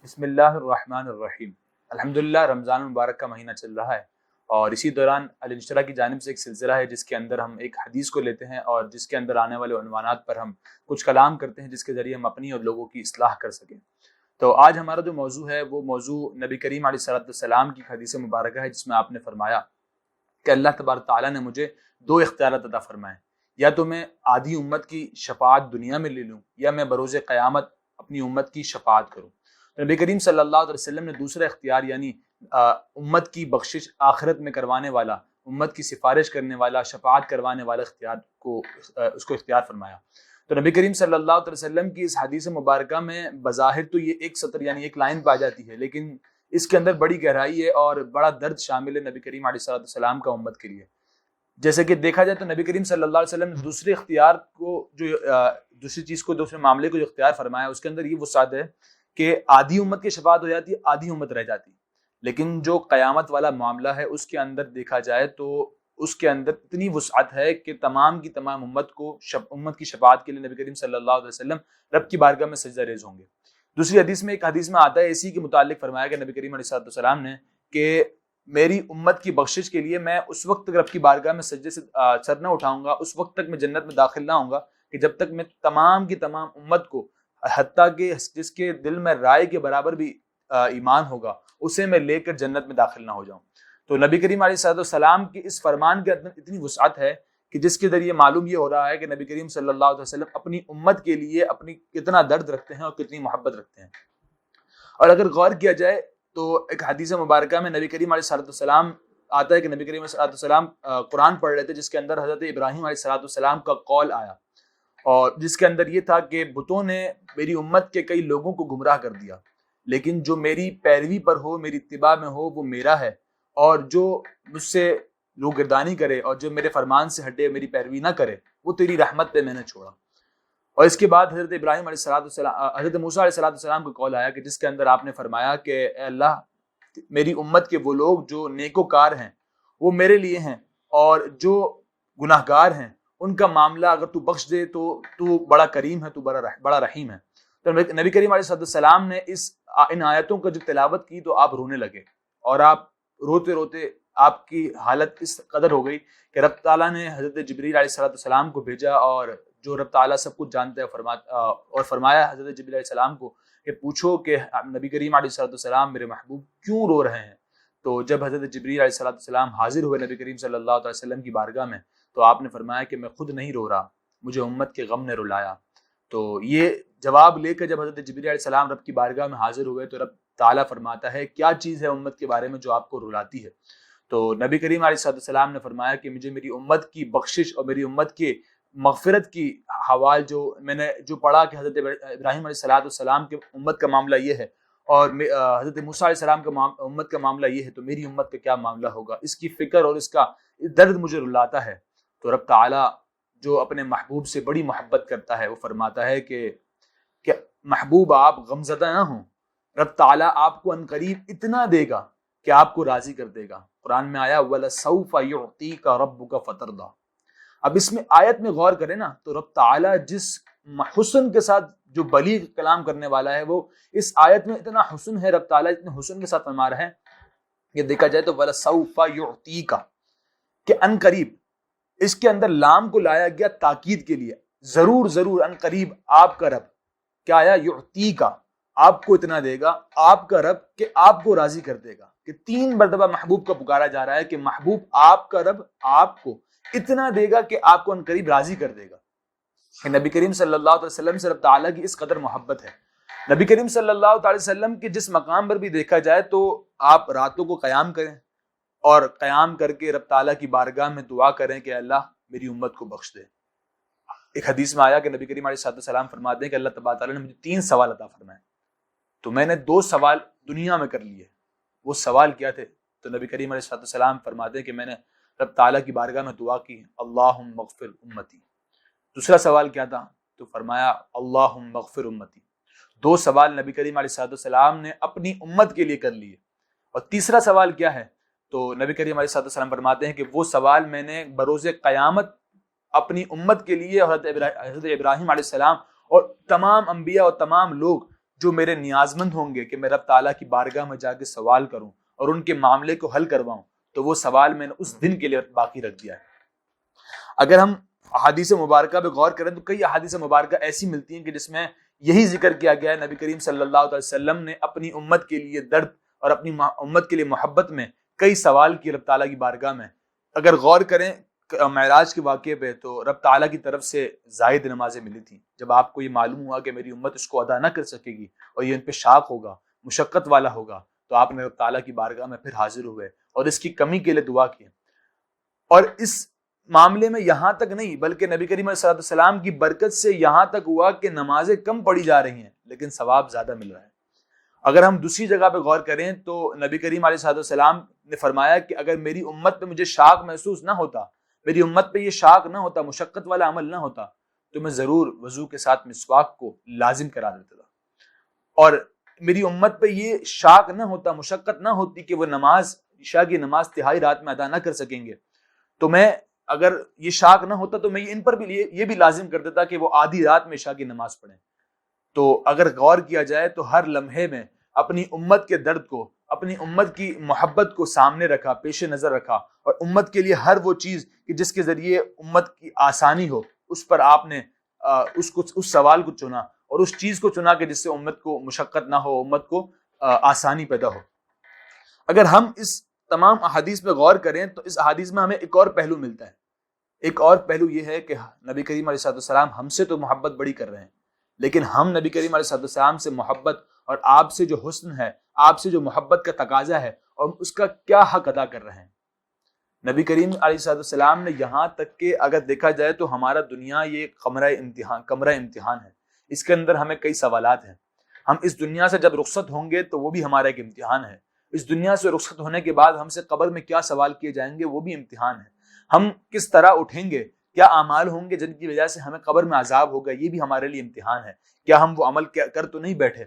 بسم اللہ الرحمن الرحیم۔ الحمدللہ رمضان المبارک کا مہینہ چل رہا ہے اور اسی دوران الانشرا کی جانب سے ایک سلسلہ ہے جس کے اندر ہم ایک حدیث کو لیتے ہیں اور جس کے اندر آنے والے عنوانات پر ہم کچھ کلام کرتے ہیں جس کے ذریعے ہم اپنی اور لوگوں کی اصلاح کر سکیں۔ تو آج ہمارا جو موضوع ہے وہ موضوع نبی کریم علیہ السلام کی حدیث مبارکہ ہے، جس میں آپ نے فرمایا کہ اللہ تبارک تعالیٰ نے مجھے دو اختیارات عطا فرمائے، یا تو میں آدھی امت کی شفاعت دنیا میں لے لوں یا میں بروز قیامت اپنی امت کی شفاعت کروں۔ نبی کریم صلی اللہ علیہ وسلم نے دوسرا اختیار یعنی امت کی بخشش آخرت میں کروانے والا، امت کی سفارش کرنے والا، شفاعت کروانے والا اختیار کو اس کو اختیار فرمایا۔ تو نبی کریم صلی اللہ علیہ وسلم کی اس حدیث مبارکہ میں بظاہر تو یہ ایک سطر یعنی ایک لائن پا جاتی ہے، لیکن اس کے اندر بڑی گہرائی ہے اور بڑا درد شامل ہے نبی کریم علیہ السلام کا امت کے لیے۔ جیسے کہ دیکھا جائے تو نبی کریم صلی اللہ علیہ وسلم نے دوسرے اختیار کو دوسری چیز کو دوسرے معاملے کو جو اختیار فرمایا اس کے اندر یہ وسعت ہے کہ آدھی امت کی شفاعت ہو جاتی ہے، آدھی امت رہ جاتی، لیکن جو قیامت والا معاملہ ہے اس کے اندر دیکھا جائے تو اس کے اندر اتنی وسعت ہے کہ تمام کی تمام امت کی شفاعت کے لیے نبی کریم صلی اللہ علیہ وسلم رب کی بارگاہ میں سجدہ ریز ہوں گے۔ دوسری حدیث میں آتا ہے اسی کے متعلق فرمایا کہ نبی کریم علیہ السلام نے کہ میری امت کی بخشش کے لیے میں اس وقت تک رب کی بارگاہ میں سجدے سے سر نہ اٹھاؤں گا، اس وقت تک میں جنت میں داخل نہ ہوں گا کہ جب تک میں تمام کی تمام امت کو، حتیٰ کہ جس کے دل میں رائے کے برابر بھی ایمان ہوگا، اسے میں لے کر جنت میں داخل نہ ہو جاؤں۔ تو نبی کریم علیہ السلام کی اس فرمان کے اندر اتنی وسعت ہے کہ جس کے ذریعے معلوم یہ ہو رہا ہے کہ نبی کریم صلی اللہ علیہ وسلم اپنی امت کے لیے اپنی کتنا درد رکھتے ہیں اور کتنی محبت رکھتے ہیں۔ اور اگر غور کیا جائے تو ایک حدیث مبارکہ میں نبی کریم علیہ السلام آتا ہے کہ نبی کریم علیہ السلام قرآن پڑھ رہے تھے، جس کے اندر حضرت ابراہیم علیہ السلام کا قول آیا اور جس کے اندر یہ تھا کہ بتوں نے میری امت کے کئی لوگوں کو گمراہ کر دیا، لیکن جو میری پیروی پر ہو، میری اتباع میں ہو، وہ میرا ہے، اور جو مجھ سے روگردانی کرے اور جو میرے فرمان سے ہٹے، میری پیروی نہ کرے، وہ تیری رحمت پہ میں نے چھوڑا۔ اور اس کے بعد حضرت ابراہیم علیہ السلام حضرت موسیٰ علیہ السلام کا قول آیا کہ جس کے اندر آپ نے فرمایا کہ اے اللہ، میری امت کے وہ لوگ جو نیکوکار ہیں وہ میرے لیے ہیں، اور جو گناہ گار ہیں ان کا معاملہ اگر تو بخش دے تو بڑا کریم ہے، تو بڑا رحیم ہے۔ تو نبی کریم علیہ السلام نے ان آیتوں کا جب تلاوت کی تو آپ رونے لگے، اور آپ روتے روتے آپ کی حالت اس قدر ہو گئی کہ رب تعالیٰ نے حضرت جبریل علیہ السلام کو بھیجا، اور جو رب تعالیٰ سب کچھ جانتا ہے اور فرمایا حضرت جبریل علیہ السلام کو کہ پوچھو کہ نبی کریم علیہ السلام میرے محبوب کیوں رو رہے ہیں۔ تو جب حضرت جبریل علیہ السلام حاضر ہوئے نبی کریم صلی اللہ علیہ وسلم کی بارگاہ میں تو آپ نے فرمایا کہ میں خود نہیں رو رہا، مجھے امت کے غم نے رلایا۔ تو یہ جواب لے کر جب حضرت جبریل علیہ السلام رب کی بارگاہ میں حاضر ہوئے تو رب تعالیٰ فرماتا ہے کیا چیز ہے امت کے بارے میں جو آپ کو رلاتی ہے؟ تو نبی کریم علیہ السلام نے فرمایا کہ مجھے میری امت کی بخشش اور میری امت کی مغفرت کی حوال میں نے پڑھا کہ حضرت ابراہیم علیہ السلام کے امت کا معاملہ یہ ہے اور حضرت موسیٰ علیہ السلام کا امت کا معاملہ یہ ہے، تو میری امت کا کیا معاملہ ہوگا؟ اس کی فکر اور اس کا درد مجھے رلاتا ہے۔ تو رب تعالیٰ جو اپنے محبوب سے بڑی محبت کرتا ہے وہ فرماتا ہے کہ محبوب آپ غمزدہ نہ ہوں، رب تعالیٰ آپ کو عنقریب اتنا دے گا کہ آپ کو راضی کر دے گا۔ قرآن میں آیا وَلَسَوْفَ يُعْطِيكَ رَبُّكَ فَتَرْضَىٰ۔ اب اس میں آیت میں غور کریں نا تو رب تعالیٰ جس حسن کے ساتھ جو بلیغ کلام کرنے والا ہے، وہ اس آیت میں اتنا حسن ہے، رب تعالیٰ اتنے حسن کے ساتھ فرما رہے ہیں کہ دیکھا جائے تو وَلَسَوْفَ يُعْطِيكَ کہ ان قریب، اس کے اندر لام کو لایا گیا تاکید کے لیے، ضرور ضرور ان قریب آپ کا رب کیا آیا؟ یعطیکا، آپ کو اتنا دے گا، آپ کا رب کہ آپ کو راضی کر دے گا۔ کہ 3 مرتبہ محبوب کا پکارا جا رہا ہے کہ محبوب آپ کا رب آپ کو اتنا دے گا کہ آپ کو ان قریب راضی کر دے گا۔ کہ نبی کریم صلی اللہ علیہ وسلم سے رب تعالیٰ کی اس قدر محبت ہے۔ نبی کریم صلی اللہ علیہ وسلم کے جس مقام پر بھی دیکھا جائے تو آپ راتوں کو قیام کریں اور قیام کر کے رب تعالیٰ کی بارگاہ میں دعا کریں کہ اللہ میری امت کو بخش دے۔ ایک حدیث میں آیا کہ نبی کریم علیہ السلام فرماتے ہیں کہ اللہ تبارک تعالیٰ نے مجھے 3 سوال عطا فرمائے، تو میں نے 2 سوال دنیا میں کر لیے۔ وہ سوال کیا تھے؟ تو نبی کریم علیہ السلام فرماتے ہیں کہ میں نے رب تعالیٰ کی بارگاہ میں دعا کی اللہم اغفر امتی۔ دوسرا سوال کیا تھا؟ تو فرمایا اللہم اغفر امتی۔ 2 سوال نبی کریم علیہ السلام نے اپنی امت کے لیے کر لیے۔ اور تیسرا سوال کیا ہے؟ تو نبی کریم علیہ السلام فرماتے ہیں کہ وہ سوال میں نے بروز قیامت اپنی امت کے لیے حضرت ابراہیم علیہ السلام اور تمام انبیاء اور تمام لوگ جو میرے نیازمند ہوں گے کہ میں رب تعالیٰ کی بارگاہ میں جا کے سوال کروں اور ان کے معاملے کو حل کرواؤں، تو وہ سوال میں نے اس دن کے لیے باقی رکھ دیا ہے۔ اگر ہم احادیث مبارکہ پہ غور کریں تو کئی احادیث مبارکہ ایسی ملتی ہیں کہ جس میں یہی ذکر کیا گیا ہے، نبی کریم صلی اللہ علیہ وسلم نے اپنی امت کے لیے درد اور اپنی امت کے لیے محبت میں کئی سوال کیے رب تعالیٰ کی بارگاہ میں۔ اگر غور کریں معراج کے واقعے پہ تو رب تعالیٰ کی طرف سے زائد نمازیں ملی تھیں۔ جب آپ کو یہ معلوم ہوا کہ میری امت اس کو ادا نہ کر سکے گی اور یہ ان پہ شاق ہوگا، مشقت والا ہوگا، تو آپ نے رب تعالیٰ کی بارگاہ میں پھر حاضر ہوئے اور اس کی کمی کے لیے دعا کی۔ اور اس معاملے میں یہاں تک نہیں بلکہ نبی کریم علیہ السلام کی برکت سے یہاں تک ہوا کہ نمازیں کم پڑھی جا رہی ہیں لیکن ثواب زیادہ مل رہا ہے۔ اگر ہم دوسری جگہ پہ غور کریں تو نبی کریم علیہ السلام نے فرمایا کہ اگر میری امت پہ مجھے شاق محسوس نہ ہوتا، میری امت پہ یہ شاق نہ ہوتا، مشقت والا عمل نہ ہوتا، تو میں ضرور وضو کے ساتھ مسواک کو لازم کرا دیتا تھا۔ اور میری امت پہ یہ شاق نہ ہوتا، مشقت نہ ہوتی کہ وہ نماز عشاء کی نماز تہائی رات میں ادا نہ کر سکیں گے، تو میں اگر یہ شاق نہ ہوتا تو میں ان پر بھی یہ بھی لازم کر دیتا کہ وہ آدھی رات میں عشاء کی نماز پڑھیں۔ تو اگر غور کیا جائے تو ہر لمحے میں اپنی امت کے درد کو، اپنی امت کی محبت کو سامنے رکھا، پیش نظر رکھا، اور امت کے لیے ہر وہ چیز کہ جس کے ذریعے امت کی آسانی ہو، اس پر آپ نے اس سوال کو چنا اور اس چیز کو چنا کہ جس سے امت کو مشقت نہ ہو، امت کو آسانی پیدا ہو۔ اگر ہم اس تمام احادیث پہ غور کریں تو اس احادیث میں ہمیں ایک اور پہلو ملتا ہے۔ ایک اور پہلو یہ ہے کہ نبی کریم علیہ السلام ہم سے تو محبت بڑی کر رہے ہیں، لیکن ہم نبی کریم علیہ السلام سے محبت اور آپ سے جو حسن ہے، آپ سے جو محبت کا تقاضا ہے، اور اس کا کیا حق ادا کر رہے ہیں۔ نبی کریم علیہ السلام نے یہاں تک کہ اگر دیکھا جائے تو ہمارا دنیا یہ کمرہ امتحان ہے، اس کے اندر ہمیں کئی سوالات ہیں۔ ہم اس دنیا سے جب رخصت ہوں گے تو وہ بھی ہمارا ایک امتحان ہے۔ اس دنیا سے رخصت ہونے کے بعد ہم سے قبر میں کیا سوال کیے جائیں گے وہ بھی امتحان ہے۔ ہم کس طرح اٹھیں گے، کیا اعمال ہوں گے جن کی وجہ سے ہمیں قبر میں عذاب ہوگا، یہ بھی ہمارے لیے امتحان ہے۔ کیا ہم وہ عمل کر تو نہیں بیٹھے؟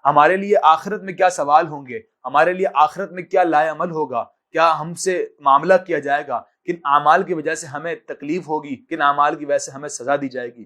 ہمارے لیے آخرت میں کیا سوال ہوں گے، ہمارے لیے آخرت میں کیا لائے عمل ہوگا، کیا ہم سے معاملہ کیا جائے گا، کن اعمال کی وجہ سے ہمیں تکلیف ہوگی، کن اعمال کی وجہ سے ہمیں سزا دی جائے گی۔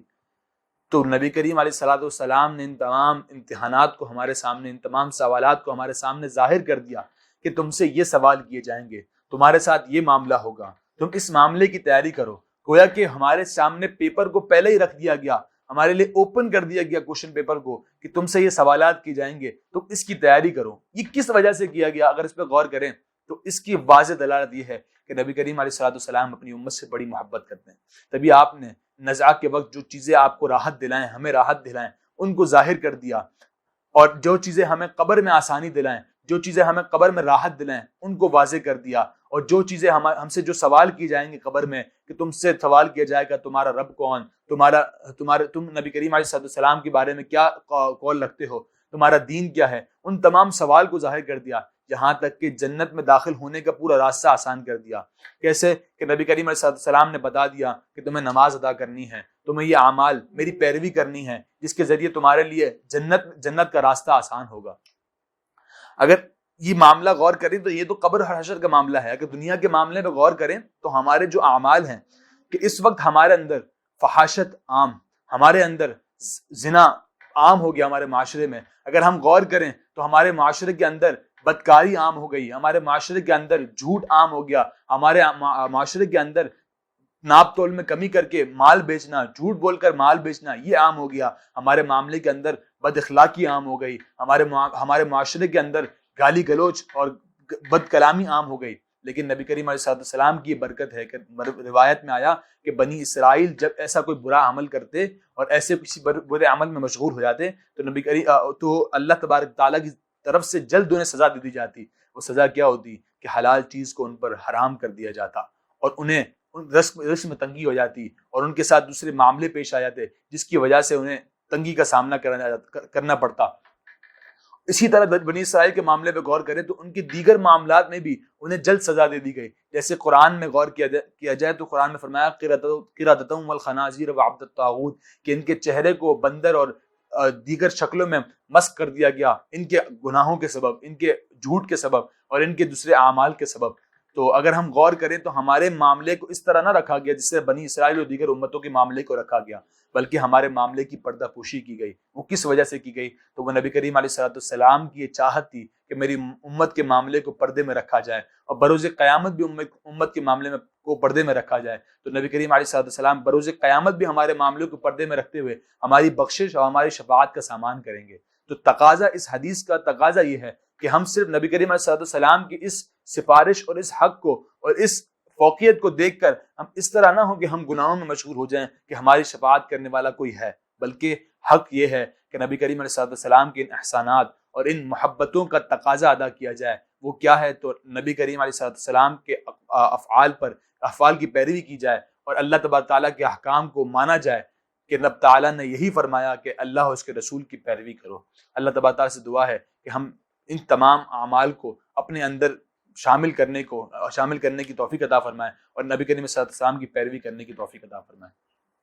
تو نبی کریم علیہ السلام نے ان تمام امتحانات کو ہمارے سامنے، ان تمام سوالات کو ہمارے سامنے ظاہر کر دیا کہ تم سے یہ سوال کیے جائیں گے، تمہارے ساتھ یہ معاملہ ہوگا، تم اس معاملے کی تیاری کرو۔ گویا کہ ہمارے سامنے پیپر کو پہلے ہی رکھ دیا گیا، ہمارے لیے اوپن کر دیا گیا کوشچن پیپر کو کہ تم سے یہ سوالات کی جائیں گے، تم اس کی تیاری کرو۔ یہ کس وجہ سے کیا گیا؟ اگر اس پہ غور کریں تو اس کی واضح دلالت یہ ہے کہ نبی کریم علیہ السلام اپنی امت سے بڑی محبت کرتے ہیں۔ تبھی آپ نے نزع کے وقت جو چیزیں آپ کو راحت دلائیں، ہمیں راحت دلائیں، ان کو ظاہر کر دیا، اور جو چیزیں ہمیں قبر میں آسانی دلائیں، جو چیزیں ہمیں قبر میں راحت دلائیں، ان کو واضح کر دیا۔ اور جو چیزیں ہم سے جو سوال کی جائیں گی قبر میں، کہ تم سے سوال کیا جائے گا تمہارا رب کون، تم نبی کریم علیہ السلام کے بارے میں کیا قول رکھتے ہو، تمہارا دین کیا ہے، ان تمام سوال کو ظاہر کر دیا، یہاں تک کہ جنت میں داخل ہونے کا پورا راستہ آسان کر دیا۔ کیسے کہ نبی کریم علیہ السلام نے بتا دیا کہ تمہیں نماز ادا کرنی ہے، تمہیں یہ اعمال میری پیروی کرنی ہے جس کے ذریعے تمہارے لیے جنت کا راستہ آسان ہوگا۔ اگر یہ معاملہ غور کریں تو یہ تو قبر حشر کا معاملہ ہے۔ اگر دنیا کے معاملے پہ غور کریں تو ہمارے جو اعمال ہیں کہ اس وقت ہمارے اندر فحاشت عام، ہمارے اندر زنا عام ہو گیا ہمارے معاشرے میں۔ اگر ہم غور کریں تو ہمارے معاشرے کے اندر بدکاری عام ہو گئی، ہمارے معاشرے کے اندر جھوٹ عام ہو گیا، ہمارے معاشرے کے اندر ناپ تول میں کمی کر کے مال بیچنا، جھوٹ بول کر مال بیچنا، یہ عام ہو گیا۔ ہمارے معاملے کے اندر بد اخلاقی عام ہو گئی، ہمارے معاشرے کے اندر گالی گلوچ اور بد کلامی عام ہو گئی۔ لیکن نبی کریم علیہ السلام کی یہ برکت ہے کہ روایت میں آیا کہ بنی اسرائیل جب ایسا کوئی برا عمل کرتے اور ایسے کسی برے عمل میں مشغول ہو جاتے تو اللہ تبارک تعالیٰ کی طرف سے جلد انہیں سزا دے دی جاتی۔ وہ سزا کیا ہوتی کہ حلال چیز کو ان پر حرام کر دیا جاتا، اور انہیں رزق میں تنگی ہو جاتی، اور ان کے ساتھ دوسرے معاملے پیش آ جاتے جس کی وجہ سے انہیں تنگی کا سامنا کرنا پڑتا۔ اسی طرح بنی اسرائیل کے معاملے پہ غور کریں تو ان کے دیگر معاملات میں بھی انہیں جلد سزا دے دی گئی۔ جیسے قرآن میں غور کیا جائے تو قرآن میں فرمایا قردتهم والخنازیر وعبد الطاغوت، کہ ان کے چہرے کو بندر اور دیگر شکلوں میں مسخ کر دیا گیا ان کے گناہوں کے سبب، ان کے جھوٹ کے سبب اور ان کے دوسرے اعمال کے سبب۔ تو اگر ہم غور کریں تو ہمارے معاملے کو اس طرح نہ رکھا گیا جس سے بنی اسرائیل اور دیگر امتوں کے معاملے کو رکھا گیا، بلکہ ہمارے معاملے کی پردہ پوشی کی گئی۔ وہ کس وجہ سے کی گئی؟ تو وہ نبی کریم علیہ السلام کی یہ چاہت تھی کہ میری امت کے معاملے کو پردے میں رکھا جائے، اور بروز قیامت بھی امت کے معاملے میں کو پردے میں رکھا جائے۔ تو نبی کریم علیہ السلام بروز قیامت بھی ہمارے معاملے کو پردے میں رکھتے ہوئے ہماری بخشش اور ہماری شفاعت کا سامان کریں گے۔ تو تقاضا اس حدیث کا تقاضا یہ ہے کہ ہم صرف نبی کریم علیہ السلام کی اس سفارش اور اس حق کو اور اس فوقیت کو دیکھ کر ہم اس طرح نہ ہو کہ ہم گناہوں میں مشغول ہو جائیں کہ ہماری شفاعت کرنے والا کوئی ہے، بلکہ حق یہ ہے کہ نبی کریم علیہ السلام کے ان احسانات اور ان محبتوں کا تقاضا ادا کیا جائے۔ وہ کیا ہے؟ تو نبی کریم علیہ السلام کے افعال کی پیروی کی جائے اور اللہ تبارک تعالیٰ کے احکام کو مانا جائے کہ رب تعالیٰ نے یہی فرمایا کہ اللہ اور اس کے رسول کی پیروی کرو۔ اللہ تبارک تعالیٰ سے دعا ہے کہ ہم ان تمام اعمال کو اپنے اندر شامل کرنے کی توفیق عطا فرمائے اور نبی کریم صلی اللہ علیہ وسلم کی پیروی کرنے کی توفیق عطا فرمائے۔